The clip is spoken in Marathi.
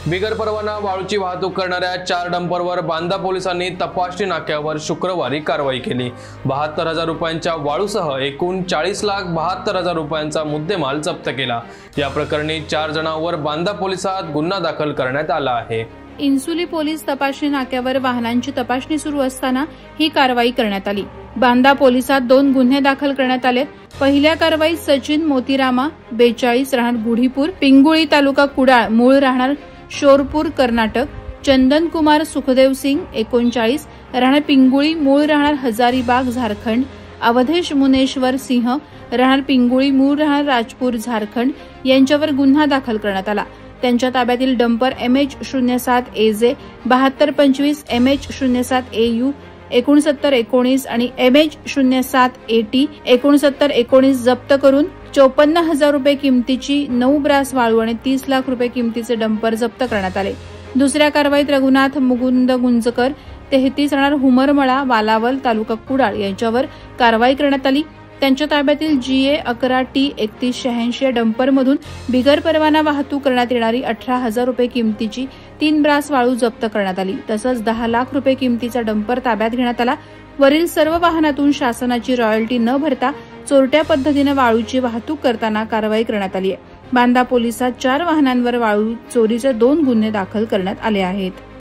बिगर परवाना वाळूची वाहतूक करणाऱ्या 4 डंपरवर बांदा पोलिसांनी तपासणी नाक्यावर शुक्रवारी कारवाई केली। 72,000 रुपयांच्या वाळूसह एकूण 40,72,000 रुपयांचा मुद्देमाल जप्त केला। या प्रकरणी 4 जणांवर बांदा पोलिसात गुन्हा दाखल करण्यात आला आहे। इन्सुली पोलीस तपासणी नाक्यावर वाहनांची तपासणी सुरू असताना ही कारवाई करण्यात आली। बांदा पोलिसात 2 गुन्हे दाखल करण्यात आले। पहिल्या कारवाईत सचिन मोतीरामा 42 राहणार गुढीपूर पिंगुळी तालुका कुडाळ मूळ राहणार शोरपूर कर्नाटक, चंदन कुमार सुखदेव सिंग 39 राहणार पिंगुळी मूळ राहणार हजारीबाग झारखंड, अवधेश मुनेश्वर सिंह राहणार पिंगुळी मूळ राहणार राजपूर झारखंड यांच्यावर गुन्हा दाखल करण्यात आला। त्यांच्या ताब्यातील dumper MH07 AJ 7225 MH07 AU 6919 आणि MH07 AT 6919 जप्त करून 54,000 रुपये किमतीची 9 ब्रास वाळू आणि 30 लाख रुपये किमतीचे डंपर जप्त करण्यात आले। दुसऱ्या कारवाईत रघुनाथ मुकुंद गुंजकर 33 राहणार हुमरमळा वालावल तालुका कुडाळ यांच्यावर कारवाई करण्यात आली। त्यांच्या ताब्यातील GA 11T 3186 या डंपरमधून बिगर परवाना वाहतूक करण्यात येणारी 18,000 रुपये किमतीची 3 ब्रास वाळू जप्त करण्यात आली। तसंच 10 लाख रुपये किमतीचा डंपर ताब्यात घेण्यात आला। वरील सर्व वाहनातून शासनाची रॉयल्टी न भरता चोरट्या पद्धतीने वाळूची वाहतूक करताना कारवाई करण्यात आली आहे। बांदा पोलिसात 4 वाहनांवर वाळू चोरीचे 2 गुन्हे दाखल करण्यात आले आहेत।